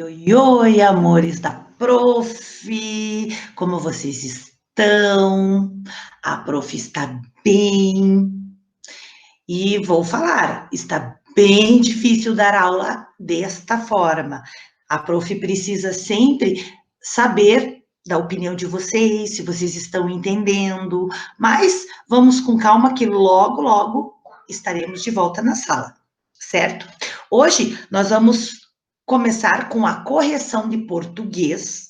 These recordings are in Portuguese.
oi, oi, amores da Prof. Como vocês estão? A Prof está bem. E vou falar, está bem difícil dar aula desta forma. A Prof precisa sempre saber da opinião de vocês, se vocês estão entendendo, mas vamos com calma que logo, logo estaremos de volta na sala, certo? Hoje nós vamos começar com a correção de português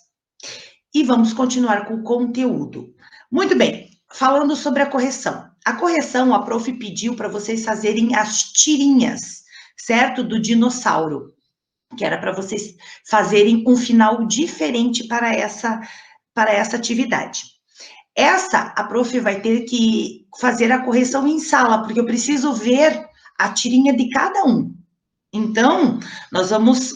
e vamos continuar com o conteúdo. Muito bem, falando sobre a correção. A correção, a prof pediu para vocês fazerem as tirinhas, certo? Do dinossauro, que era para vocês fazerem um final diferente para essa atividade. Essa, a prof vai ter que fazer a correção em sala, porque eu preciso ver a tirinha de cada um. Então,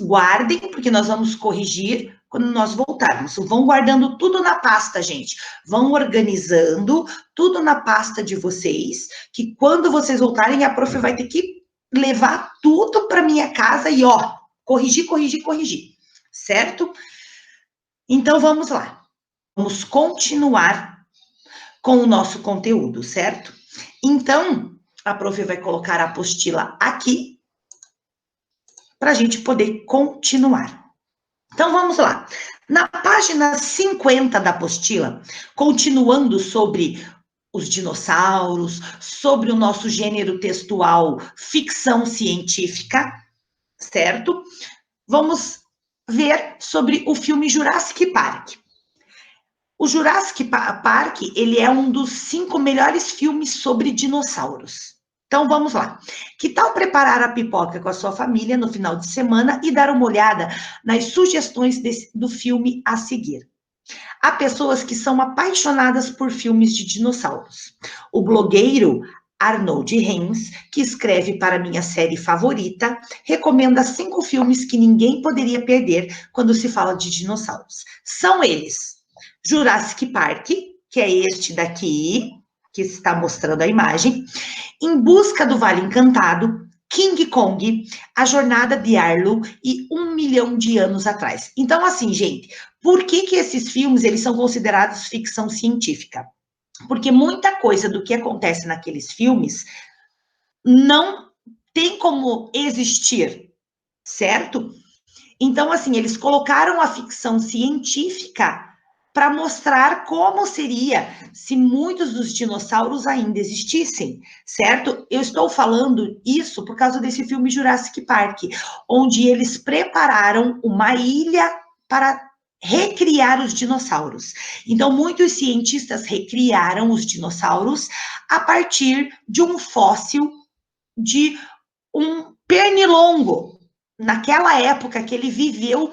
guardem, porque nós vamos corrigir quando nós voltarmos. Vão guardando tudo na pasta, gente. Vão organizando tudo na pasta de vocês, que quando vocês voltarem, a prof vai ter que levar tudo para minha casa e, ó, corrigir, certo? Então, vamos lá. Vamos continuar com o nosso conteúdo, certo? Então, a prof vai colocar a apostila aqui, para a gente poder continuar. Então, vamos lá. Na página 50 da apostila, continuando sobre os dinossauros, sobre o nosso gênero textual ficção científica, certo? Vamos ver sobre o filme Jurassic Park. O Jurassic Park, ele é um dos 5 melhores filmes sobre dinossauros. Então, vamos lá. Que tal preparar a pipoca com a sua família no final de semana e dar uma olhada nas sugestões do filme a seguir? Há pessoas que são apaixonadas por filmes de dinossauros. O blogueiro Arnold Reis, que escreve para minha série favorita, recomenda 5 filmes que ninguém poderia perder quando se fala de dinossauros. São eles: Jurassic Park, que é este daqui, que está mostrando a imagem, Em Busca do Vale Encantado, King Kong, A Jornada de Arlo e 1 milhão de anos atrás. Então, assim, gente, por que esses filmes eles são considerados ficção científica? Porque muita coisa do que acontece naqueles filmes não tem como existir, certo? Então, assim, eles colocaram a ficção científica para mostrar como seria se muitos dos dinossauros ainda existissem, certo? Eu estou falando isso por causa desse filme Jurassic Park, onde eles prepararam uma ilha para recriar os dinossauros. Então, muitos cientistas recriaram os dinossauros a partir de um fóssil de um pernilongo. Naquela época que ele viveu,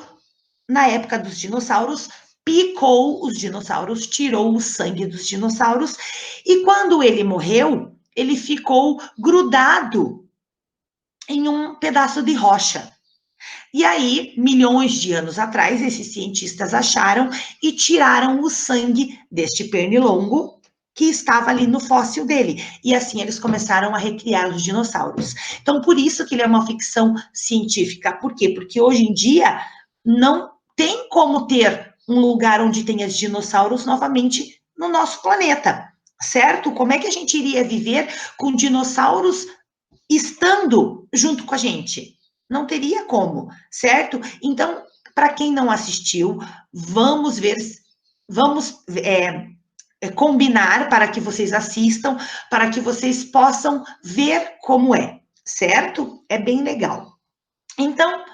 na época dos dinossauros, picou os dinossauros, tirou o sangue dos dinossauros, e quando ele morreu, ele ficou grudado em um pedaço de rocha. E aí, milhões de anos atrás, esses cientistas acharam e tiraram o sangue deste pernilongo que estava ali no fóssil dele. E assim eles começaram a recriar os dinossauros. Então, por isso que ele é uma ficção científica. Por quê? Porque hoje em dia não tem como ter um lugar onde tenha dinossauros novamente no nosso planeta, certo? Como é que a gente iria viver com dinossauros estando junto com a gente? Não teria como, certo? Então, para quem não assistiu, vamos ver, vamos combinar para que vocês assistam, para que vocês possam ver como é, certo? É bem legal. Então,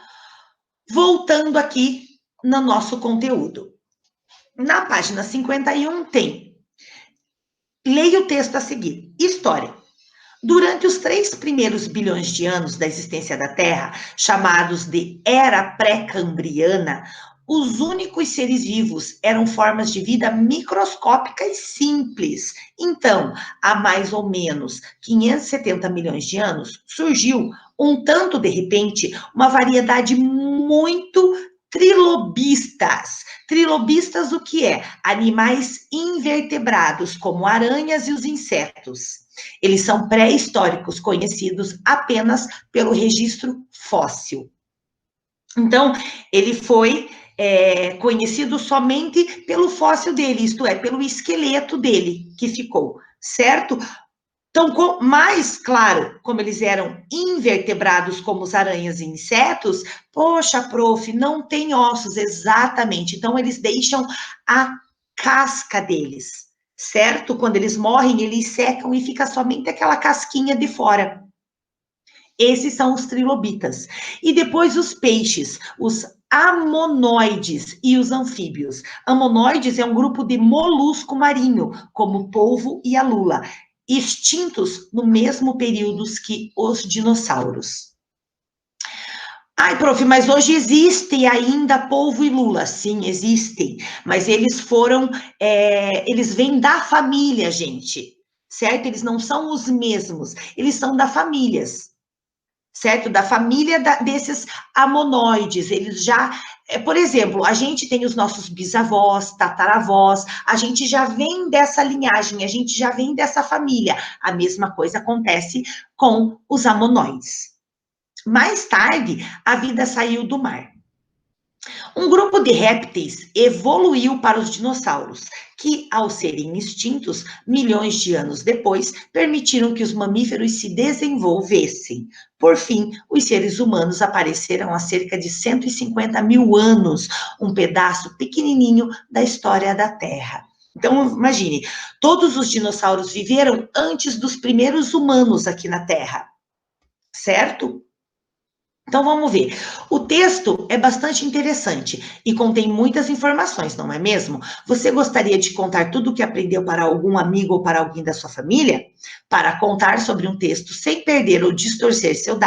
voltando aqui no nosso conteúdo. Na página 51 tem, leia o texto a seguir, história. Durante os 3 primeiros bilhões de anos da existência da Terra, chamados de Era Pré-Cambriana, os únicos seres vivos eram formas de vida microscópicas simples. Então, há mais ou menos 570 milhões de anos, surgiu, um tanto de repente, uma variedade muito trilobistas. Trilobistas o que é? Animais invertebrados, como aranhas e os insetos. Eles são pré-históricos, conhecidos apenas pelo registro fóssil. Então, ele foi conhecido somente pelo fóssil dele, isto é, pelo esqueleto dele que ficou, certo? Então, mais claro, como eles eram invertebrados, como os aranhas e insetos, poxa, prof, não tem ossos, exatamente. Então, eles deixam a casca deles, certo? Quando eles morrem, eles secam e fica somente aquela casquinha de fora. Esses são os trilobitas. E depois os peixes, os amonoides e os anfíbios. Amonoides é um grupo de molusco marinho, como o polvo e a lula, extintos no mesmo período que os dinossauros. Ai, prof, mas hoje existe ainda polvo e lula. Sim, existem, mas eles vêm da família, gente, certo? Eles não são os mesmos, eles são da famílias, certo? Da família desses amonoides. Eles já, por exemplo, a gente tem os nossos bisavós, tataravós, a gente já vem dessa linhagem, a gente já vem dessa família. A mesma coisa acontece com os amonoides. Mais tarde, a vida saiu do mar. Um grupo de répteis evoluiu para os dinossauros, que, ao serem extintos milhões de anos depois, permitiram que os mamíferos se desenvolvessem. Por fim, os seres humanos apareceram há cerca de 150 mil anos, um pedaço pequenininho da história da Terra. Então, imagine, todos os dinossauros viveram antes dos primeiros humanos aqui na Terra, certo? Então, vamos ver. O texto é bastante interessante e contém muitas informações, não é mesmo? Você gostaria de contar tudo o que aprendeu para algum amigo ou para alguém da sua família? Para contar sobre um texto sem perder ou distorcer seus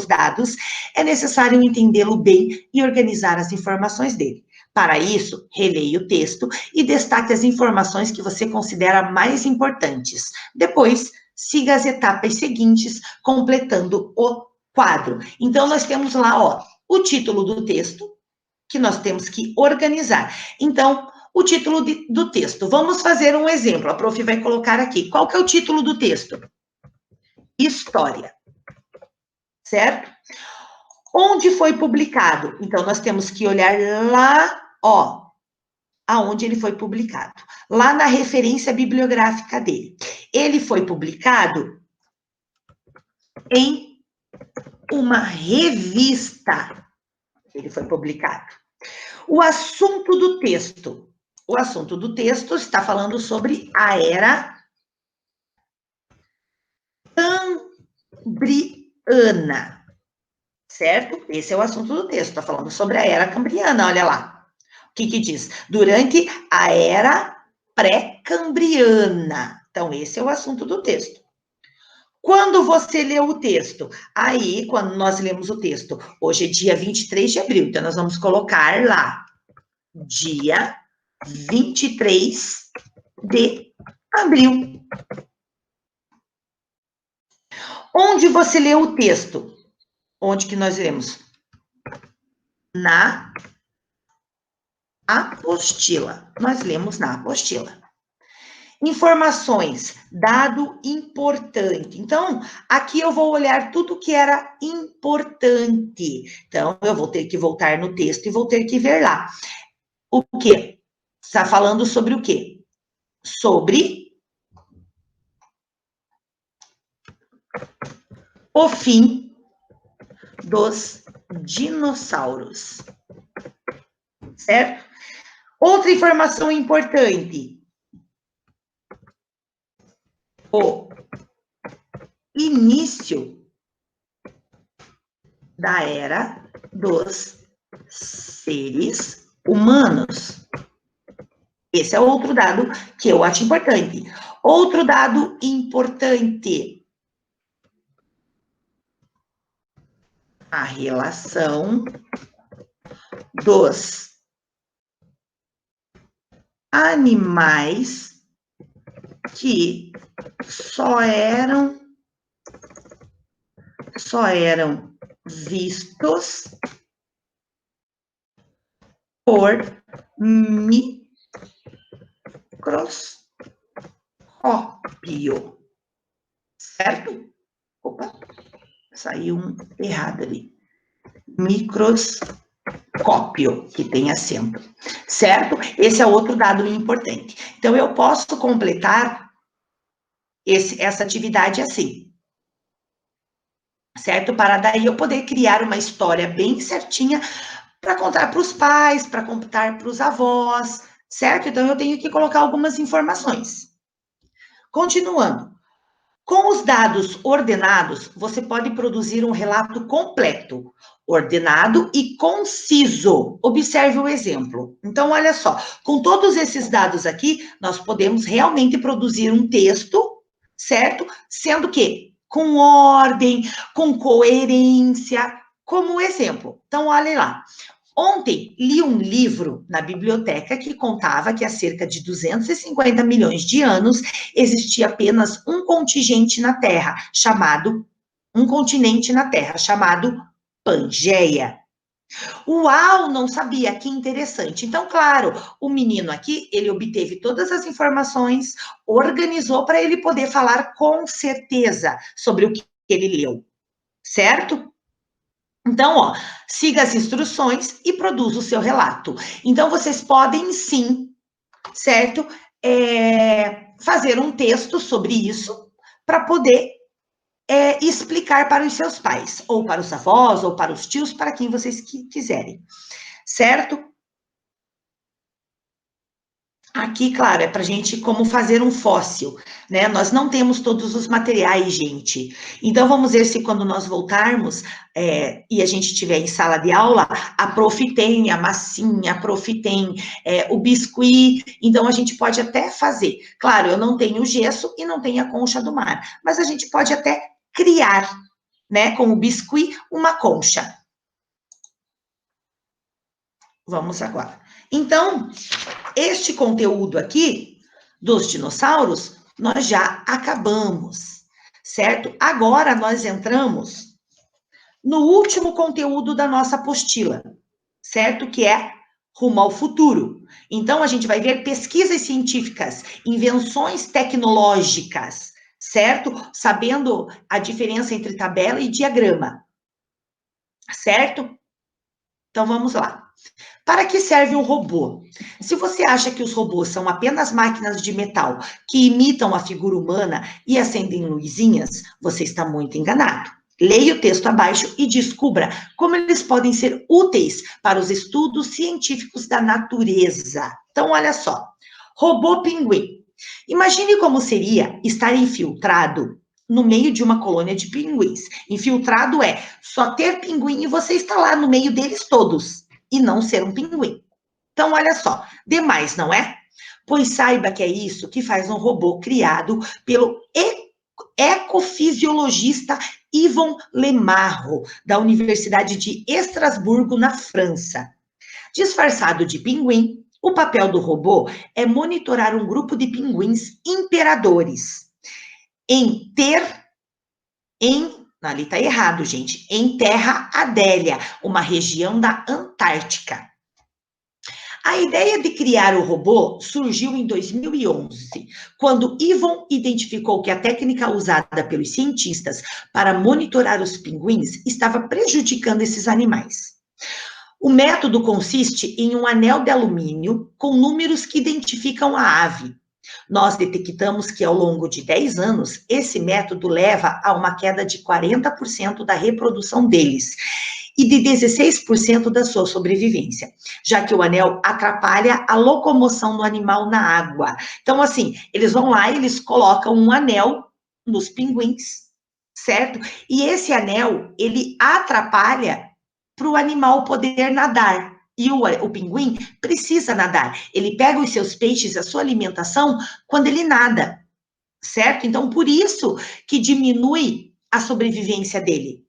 dados, é necessário entendê-lo bem e organizar as informações dele. Para isso, releia o texto e destaque as informações que você considera mais importantes. Depois, siga as etapas seguintes, completando o quadro. Então, nós temos lá, ó, o título do texto, que nós temos que organizar. Então, o título do texto. Vamos fazer um exemplo. A prof vai colocar aqui. Qual que é o título do texto? História. Certo? Onde foi publicado? Então, nós temos que olhar lá, ó, aonde ele foi publicado. Lá na referência bibliográfica dele. Ele foi publicado em uma revista. Ele foi publicado. O assunto do texto. O assunto do texto está falando sobre a era cambriana, certo? Esse é o assunto do texto, está falando sobre a era cambriana, olha lá. O que que diz? Durante a era pré-cambriana. Então, esse é o assunto do texto. Quando você leu o texto? Aí, quando nós lemos o texto, hoje é dia 23 de abril, então nós vamos colocar lá, dia 23 de abril. Onde você leu o texto? Onde que nós lemos? Na apostila. Nós lemos na apostila. Informações, dado importante. Então, aqui eu vou olhar tudo que era importante. Então, eu vou ter que voltar no texto e vou ter que ver lá. O quê? Está falando sobre o quê? Sobre o fim dos dinossauros. Certo? Outra informação importante. O início da era dos seres humanos. Esse é outro dado que eu acho importante. Outro dado importante. A relação dos animais que só eram vistos por microscópio, certo? Opa, saiu um errado ali. Microscópio. cópio, que tem acento, certo? Esse é outro dado importante. Então, eu posso completar essa atividade assim, certo? Para daí eu poder criar uma história bem certinha para contar para os pais, para contar para os avós, certo? Então, eu tenho que colocar algumas informações. Continuando. Com os dados ordenados, você pode produzir um relato completo, ordenado e conciso. Observe o exemplo. Então, olha só, com todos esses dados aqui, nós podemos realmente produzir um texto, certo? Sendo que com ordem, com coerência, como exemplo. Então, olha lá. Ontem li um livro na biblioteca que contava que há cerca de 250 milhões de anos existia apenas um continente na Terra chamado Pangeia. Uau, não sabia, que interessante. Então, claro, o menino aqui, ele obteve todas as informações, organizou para ele poder falar com certeza sobre o que ele leu, certo? Então, ó, siga as instruções e produza o seu relato. Então, vocês podem sim, certo? Fazer um texto sobre isso para poder explicar para os seus pais, ou para os avós, ou para os tios, para quem vocês quiserem, certo? Aqui, claro, é para gente como fazer um fóssil, né? Nós não temos todos os materiais, gente. Então, vamos ver se quando nós voltarmos e a gente estiver em sala de aula, a prof tem a massinha, a prof tem o biscuit, então a gente pode até fazer. Claro, eu não tenho gesso e não tenho a concha do mar, mas a gente pode até criar, né, com o biscuit, uma concha. Vamos agora. Então, este conteúdo aqui dos dinossauros, nós já acabamos, certo? Agora nós entramos no último conteúdo da nossa apostila, certo? Que é Rumo ao Futuro. Então, a gente vai ver pesquisas científicas, invenções tecnológicas, certo? Sabendo a diferença entre tabela e diagrama, certo? Então, vamos lá. Para que serve um robô? Se você acha que os robôs são apenas máquinas de metal que imitam a figura humana e acendem luzinhas, você está muito enganado. Leia o texto abaixo e descubra como eles podem ser úteis para os estudos científicos da natureza. Então, olha só. Robô pinguim. Imagine como seria estar infiltrado no meio de uma colônia de pinguins. Infiltrado é só ter pinguim e você está lá no meio deles todos e não ser um pinguim. Então, olha só, demais, não é? Pois saiba que é isso que faz um robô criado pelo ecofisiologista Yvon Lemarro, da Universidade de Estrasburgo, na França. Disfarçado de pinguim, o papel do robô é monitorar um grupo de pinguins imperadores ali está errado, gente, em Terra Adélia, uma região da Antártica. A ideia de criar o robô surgiu em 2011, quando Yvon identificou que a técnica usada pelos cientistas para monitorar os pinguins estava prejudicando esses animais. O método consiste em um anel de alumínio com números que identificam a ave. Nós detectamos que, ao longo de 10 anos, esse método leva a uma queda de 40% da reprodução deles e de 16% da sua sobrevivência, já que o anel atrapalha a locomoção do animal na água. Então, assim, eles vão lá e eles colocam um anel nos pinguins, certo? E esse anel, ele atrapalha para o animal poder nadar. E o pinguim precisa nadar. Ele pega os seus peixes, a sua alimentação, quando ele nada, certo? Então, por isso que diminui a sobrevivência dele.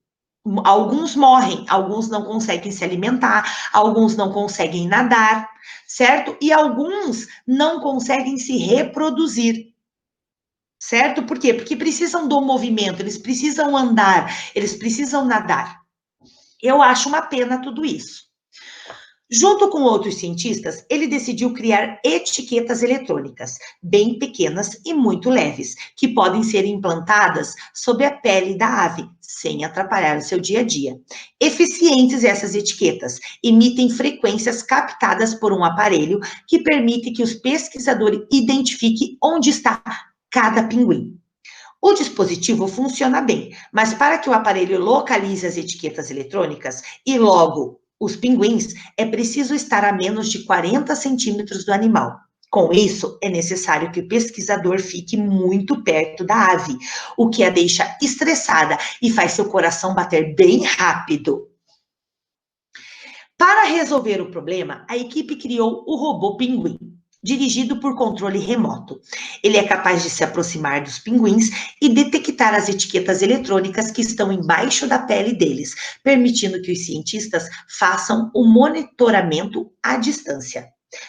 Alguns morrem, alguns não conseguem se alimentar, alguns não conseguem nadar, certo? E alguns não conseguem se reproduzir, certo? Por quê? Porque precisam do movimento, eles precisam andar, eles precisam nadar. Eu acho uma pena tudo isso. Junto com outros cientistas, ele decidiu criar etiquetas eletrônicas, bem pequenas e muito leves, que podem ser implantadas sob a pele da ave, sem atrapalhar o seu dia a dia. Eficientes essas etiquetas, emitem frequências captadas por um aparelho que permite que os pesquisadores identifiquem onde está cada pinguim. O dispositivo funciona bem, mas para que o aparelho localize as etiquetas eletrônicas e logo os pinguins, é preciso estar a menos de 40 centímetros do animal. Com isso, é necessário que o pesquisador fique muito perto da ave, o que a deixa estressada e faz seu coração bater bem rápido. Para resolver o problema, a equipe criou o robô pinguim, dirigido por controle remoto. Ele é capaz de se aproximar dos pinguins e detectar as etiquetas eletrônicas que estão embaixo da pele deles, permitindo que os cientistas façam o monitoramento à distância.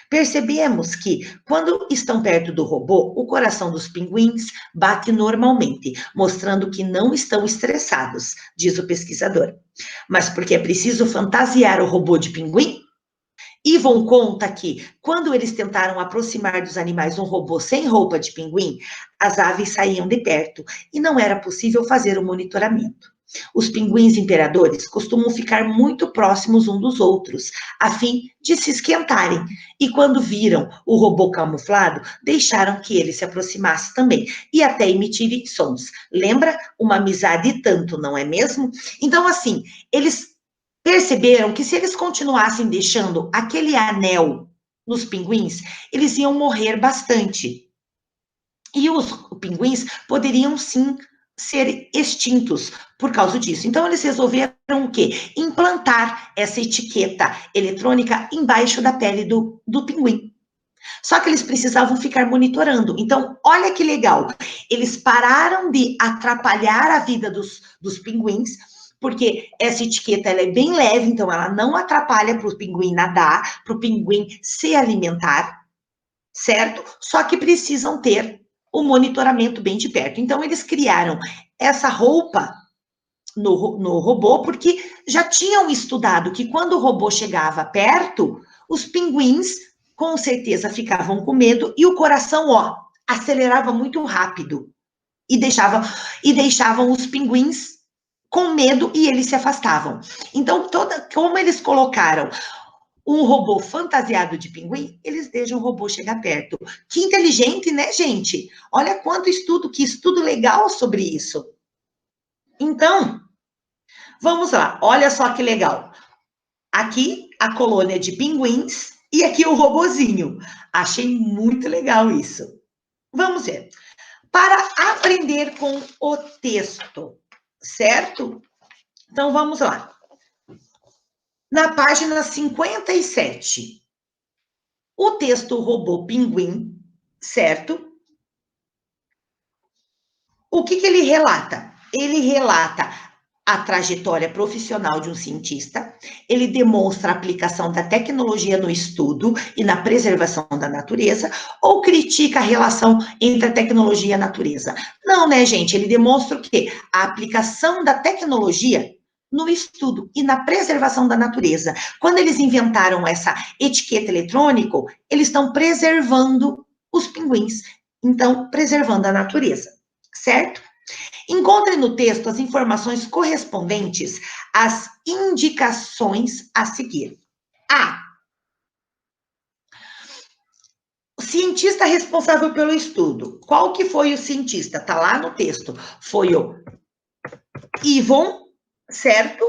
Percebemos que, quando estão perto do robô, o coração dos pinguins bate normalmente, mostrando que não estão estressados, diz o pesquisador. Mas porque é preciso fantasiar o robô de pinguim? Yvon conta que, quando eles tentaram aproximar dos animais um robô sem roupa de pinguim, as aves saíam de perto e não era possível fazer o monitoramento. Os pinguins imperadores costumam ficar muito próximos uns dos outros, a fim de se esquentarem, e quando viram o robô camuflado, deixaram que ele se aproximasse também, e até emitirem sons. Lembra? Uma amizade e tanto, não é mesmo? Então, assim, eles perceberam que se eles continuassem deixando aquele anel nos pinguins, eles iam morrer bastante. E os pinguins poderiam sim ser extintos por causa disso. Então eles resolveram o quê? Implantar essa etiqueta eletrônica embaixo da pele do pinguim. Só que eles precisavam ficar monitorando. Então, olha que legal. Eles pararam de atrapalhar a vida dos pinguins, porque essa etiqueta ela é bem leve, então ela não atrapalha para o pinguim nadar, para o pinguim se alimentar, certo? Só que precisam ter o monitoramento bem de perto. Então, eles criaram essa roupa no robô, porque já tinham estudado que quando o robô chegava perto, os pinguins com certeza ficavam com medo e o coração, ó, acelerava muito rápido e deixavam os pinguins com medo e eles se afastavam. Então, como eles colocaram um robô fantasiado de pinguim, eles deixam o robô chegar perto. Que inteligente, né, gente? Olha quanto estudo, que estudo legal sobre isso. Então, vamos lá, olha só que legal. Aqui a colônia de pinguins e aqui o robozinho. Achei muito legal isso. Vamos ver. Para aprender com o texto, certo? Então vamos lá. Na página 57, o texto robô pinguim, certo? O que ele relata? Ele relata a trajetória profissional de um cientista, ele demonstra a aplicação da tecnologia no estudo e na preservação da natureza, ou critica a relação entre a tecnologia e a natureza? Não, né, gente? Ele demonstra o quê? A aplicação da tecnologia no estudo e na preservação da natureza. Quando eles inventaram essa etiqueta eletrônica, eles estão preservando os pinguins, então, preservando a natureza, certo? Encontre no texto as informações correspondentes às indicações a seguir. A. O cientista responsável pelo estudo. Qual que foi o cientista? Tá lá no texto. Foi o Yvon, certo?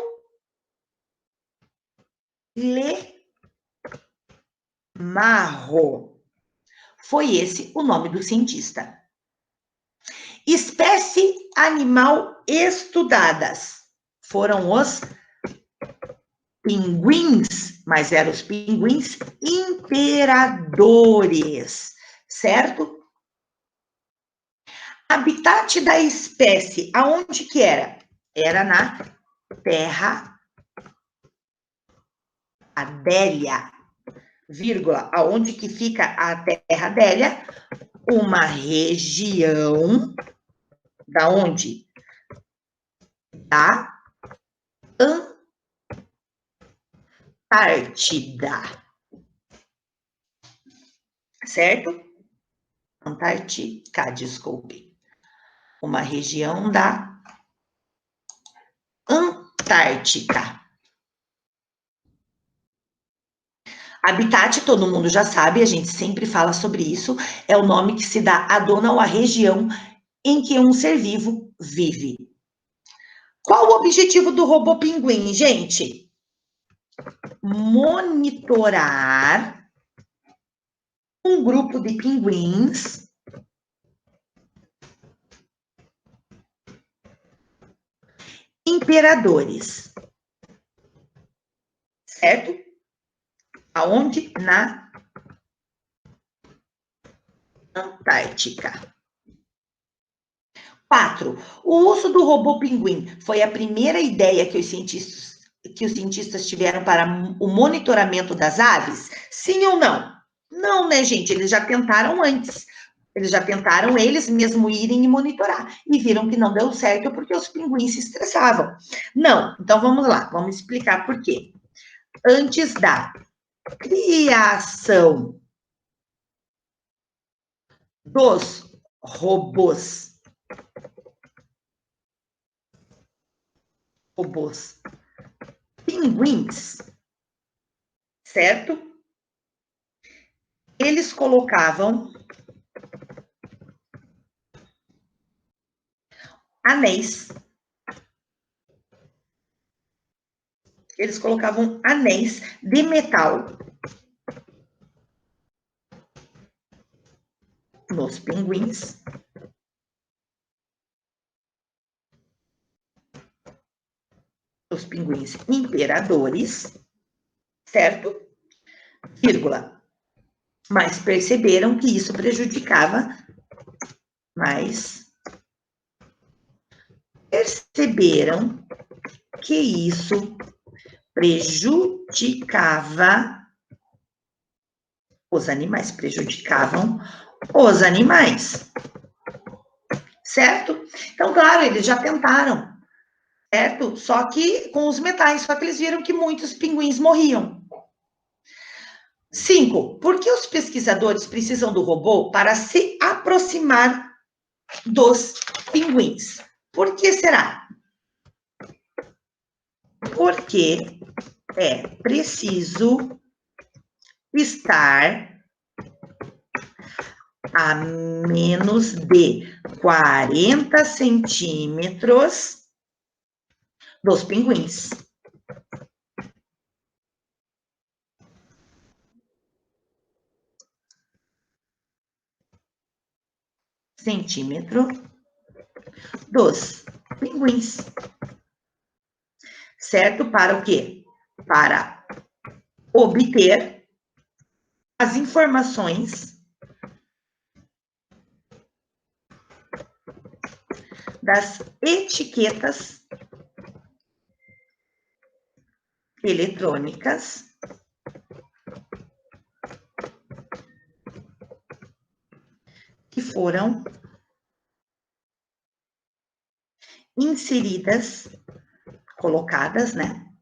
Lemarro. Foi esse o nome do cientista. Espécie animal estudadas. Foram os pinguins, mas eram os pinguins imperadores, certo? Habitat da espécie, aonde que era? Era na Terra Adélia, vírgula, aonde que fica a Terra Adélia? Uma região da onde? Da Antártida. Certo? Antártica, desculpe. Uma região da Antártica. Habitat, todo mundo já sabe, a gente sempre fala sobre isso, é o nome que se dá à dona ou à região em que um ser vivo vive. Qual o objetivo do robô pinguim, gente? Monitorar um grupo de pinguins imperadores. Certo? Aonde? Na Antártica. 4. O uso do robô pinguim foi a primeira ideia que os cientistas tiveram para o monitoramento das aves? Sim ou não? Não, né, gente? Eles já tentaram antes. Eles já tentaram eles mesmo irem e monitorar. E viram que não deu certo porque os pinguins se estressavam. Não. Então, vamos lá. Vamos explicar por quê. Antes da criação dos robôs pinguins, certo? Eles colocavam anéis. Eles colocavam anéis de metal nos pinguins. Os pinguins imperadores, certo? Vírgula. Mas perceberam que isso prejudicava os animais, prejudicavam os animais, certo? Então, claro, eles já tentaram, certo? Só que com os metais, só que eles viram que muitos pinguins morriam. 5. Por que os pesquisadores precisam do robô para se aproximar dos pinguins? Por que será? Porque é preciso estar a menos de 40 centímetros dos pinguins. Centímetro dos pinguins. Certo? Para o quê? Para obter as informações das etiquetas eletrônicas que foram inseridas, colocadas, né,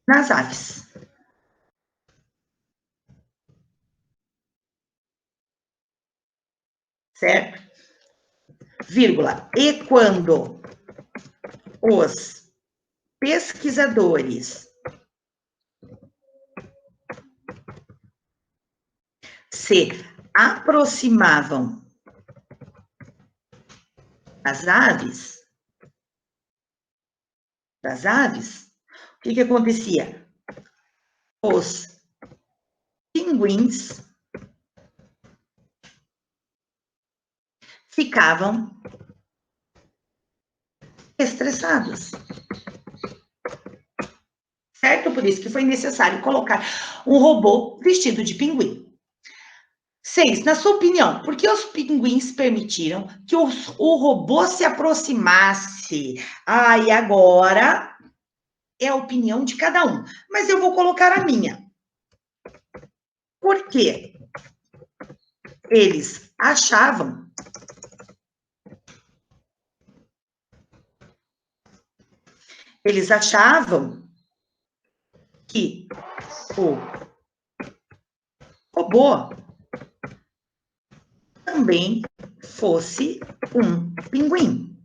nas aves. Certo? Vírgula. E quando os pesquisadores se aproximavam das aves, o que acontecia? Os pinguins ficavam estressados. Certo? Por isso que foi necessário colocar um robô vestido de pinguim. 6. Na sua opinião, por que os pinguins permitiram que o robô se aproximasse? E agora é a opinião de cada um, mas eu vou colocar a minha. Por quê? Eles achavam que o robô também fosse um pinguim.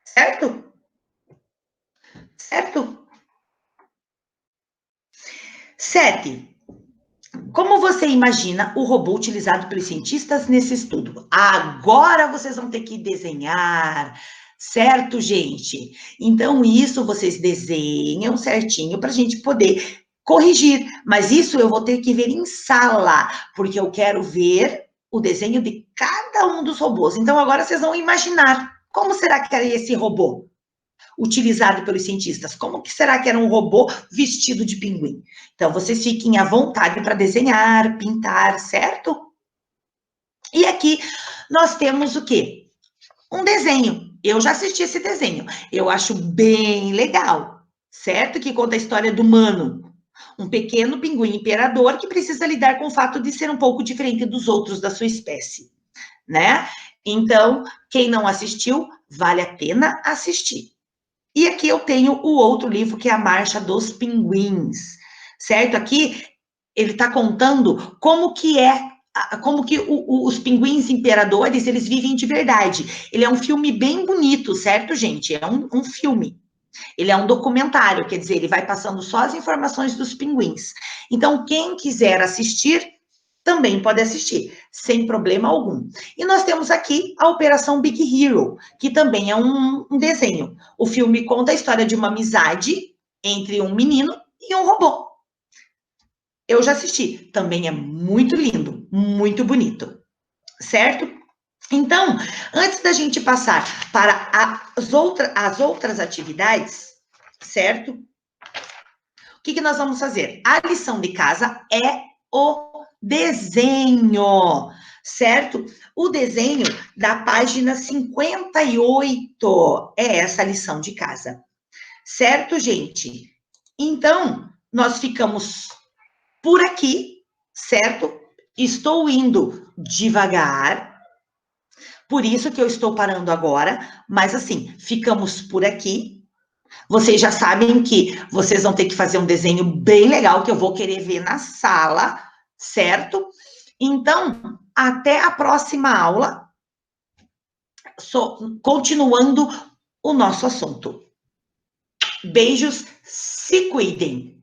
Certo? Certo? 7. Como você imagina o robô utilizado pelos cientistas nesse estudo? Agora vocês vão ter que desenhar, certo, gente? Então, isso vocês desenham certinho para a gente poder corrigir. Mas isso eu vou ter que ver em sala, porque eu quero ver o desenho de cada um dos robôs. Então, agora vocês vão imaginar como será que era esse robô utilizado pelos cientistas. Como que será que era um robô vestido de pinguim? Então, vocês fiquem à vontade para desenhar, pintar, certo? E aqui nós temos o quê? Um desenho. Eu já assisti esse desenho. Eu acho bem legal, certo? Que conta a história do Mano, um pequeno pinguim imperador que precisa lidar com o fato de ser um pouco diferente dos outros da sua espécie, né? Então, quem não assistiu, vale a pena assistir. E aqui eu tenho o outro livro, que é A Marcha dos Pinguins, certo? Aqui ele está contando como que os pinguins imperadores, eles vivem de verdade. Ele é um filme bem bonito, certo, gente? É um filme. Ele é um documentário, quer dizer, ele vai passando só as informações dos pinguins. Então, quem quiser assistir, também pode assistir, sem problema algum. E nós temos aqui a Operação Big Hero, que também é um desenho. O filme conta a história de uma amizade entre um menino e um robô. Eu já assisti, também é muito lindo, muito bonito, certo? Então, antes da gente passar para as outras atividades, certo? O que nós vamos fazer? A lição de casa é o desenho, certo? O desenho da página 58 é essa lição de casa, certo, gente? Então, nós ficamos por aqui, certo? Estou indo devagar, por isso que eu estou parando agora, mas assim, ficamos por aqui. Vocês já sabem que vocês vão ter que fazer um desenho bem legal que eu vou querer ver na sala, certo? Então, até a próxima aula, continuando o nosso assunto. Beijos, se cuidem!